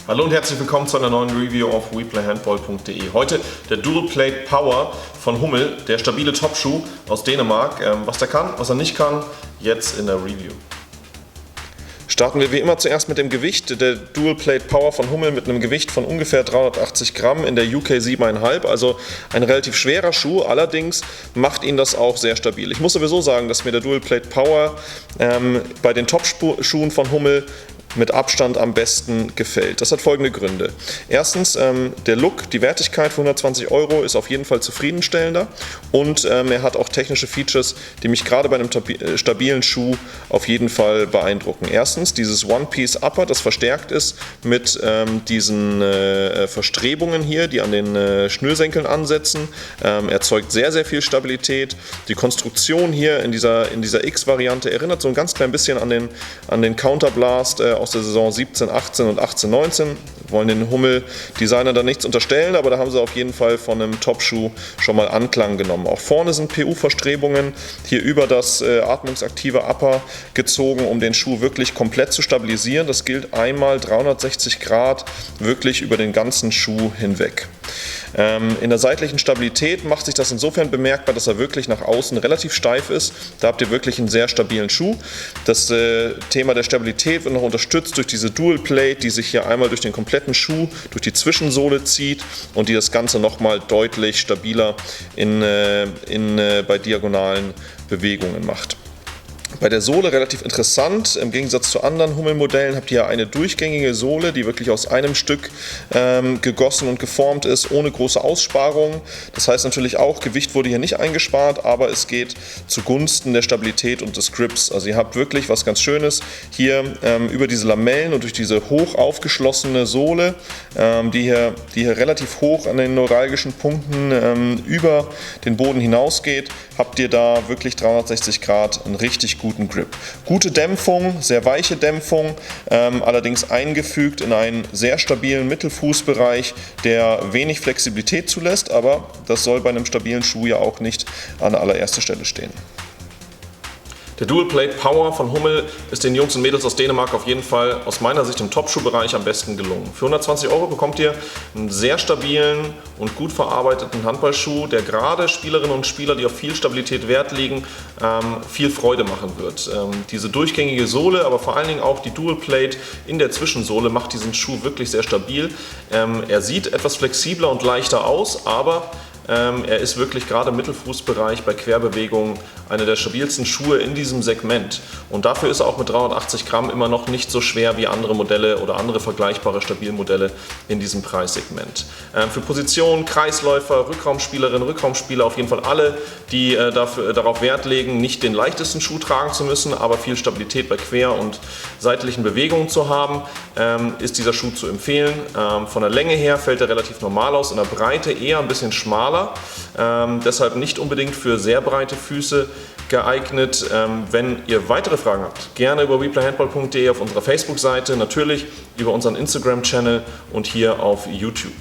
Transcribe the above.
Hallo und herzlich willkommen zu einer neuen Review auf WePlayHandball.de. Heute der Dual Plate Power von Hummel, der stabile Topschuh aus Dänemark. Was der kann, was er nicht kann, jetzt in der Review. Starten wir wie immer zuerst mit dem Gewicht. Der Dual Plate Power von Hummel mit einem Gewicht von ungefähr 380 Gramm in der UK 7,5, also ein relativ schwerer Schuh, allerdings macht ihn das auch sehr stabil. Ich muss sowieso sagen, dass mir der Dual Plate Power bei den Top-Schuhen von Hummel mit Abstand am besten gefällt. Das hat folgende Gründe. Erstens, der Look, die Wertigkeit für 120 € ist auf jeden Fall zufriedenstellender und er hat auch technische Features, die mich gerade bei einem stabilen Schuh auf jeden Fall beeindrucken. Erstens, dieses One-Piece-Upper, das verstärkt ist mit diesen Verstrebungen hier, die an den Schnürsenkeln ansetzen, erzeugt sehr, sehr viel Stabilität. Die Konstruktion hier in dieser X-Variante erinnert so ein ganz klein bisschen an den Counterblast aus der Saison 17, 18 und 18, 19. Wir wollen den Hummel-Designer da nichts unterstellen, aber da haben sie auf jeden Fall von einem Top-Schuh schon mal Anklang genommen. Auch vorne sind PU-Verstrebungen hier über das atmungsaktive Upper gezogen, um den Schuh wirklich komplett zu stabilisieren. Das gilt einmal 360 Grad wirklich über den ganzen Schuh hinweg. In der seitlichen Stabilität macht sich das insofern bemerkbar, dass er wirklich nach außen relativ steif ist. Da habt ihr wirklich einen sehr stabilen Schuh. Das Thema der Stabilität wird noch unterstützt durch diese Dual Plate, die sich hier einmal durch den kompletten Schuh, durch die Zwischensohle zieht und die das Ganze nochmal deutlich stabiler bei diagonalen Bewegungen macht. Bei der Sohle relativ interessant, im Gegensatz zu anderen Hummel-Modellen habt ihr eine durchgängige Sohle, die wirklich aus einem Stück gegossen und geformt ist, ohne große Aussparungen. Das heißt natürlich auch, Gewicht wurde hier nicht eingespart, aber es geht zugunsten der Stabilität und des Grips. Also ihr habt wirklich was ganz Schönes hier über diese Lamellen und durch diese hoch aufgeschlossene Sohle, die hier relativ hoch an den neuralgischen Punkten über den Boden hinausgeht, habt ihr da wirklich 360 Grad einen richtig guten Grip. Gute Dämpfung, sehr weiche Dämpfung, allerdings eingefügt in einen sehr stabilen Mittelfußbereich, der wenig Flexibilität zulässt, aber das soll bei einem stabilen Schuh ja auch nicht an allererster Stelle stehen. Der Dual Plate Power von Hummel ist den Jungs und Mädels aus Dänemark auf jeden Fall aus meiner Sicht im Top-Schuhbereich am besten gelungen. Für 120 € bekommt ihr einen sehr stabilen und gut verarbeiteten Handballschuh, der gerade Spielerinnen und Spieler, die auf viel Stabilität Wert legen, viel Freude machen wird. Diese durchgängige Sohle, aber vor allen Dingen auch die Dual Plate in der Zwischensohle macht diesen Schuh wirklich sehr stabil. Er sieht etwas flexibler und leichter aus, aber er ist wirklich gerade im Mittelfußbereich bei Querbewegungen einer der stabilsten Schuhe in diesem Segment. Und dafür ist er auch mit 380 Gramm immer noch nicht so schwer wie andere Modelle oder andere vergleichbare Stabilmodelle in diesem Preissegment. Für Positionen, Kreisläufer, Rückraumspielerinnen, Rückraumspieler, auf jeden Fall alle, die darauf Wert legen, nicht den leichtesten Schuh tragen zu müssen, aber viel Stabilität bei Quer- und seitlichen Bewegungen zu haben, ist dieser Schuh zu empfehlen. Von der Länge her fällt er relativ normal aus, in der Breite eher ein bisschen schmaler, deshalb nicht unbedingt für sehr breite Füße geeignet. Wenn ihr weitere Fragen habt, gerne über WePlayHandball.de auf unserer Facebook-Seite, natürlich über unseren Instagram-Channel und hier auf YouTube.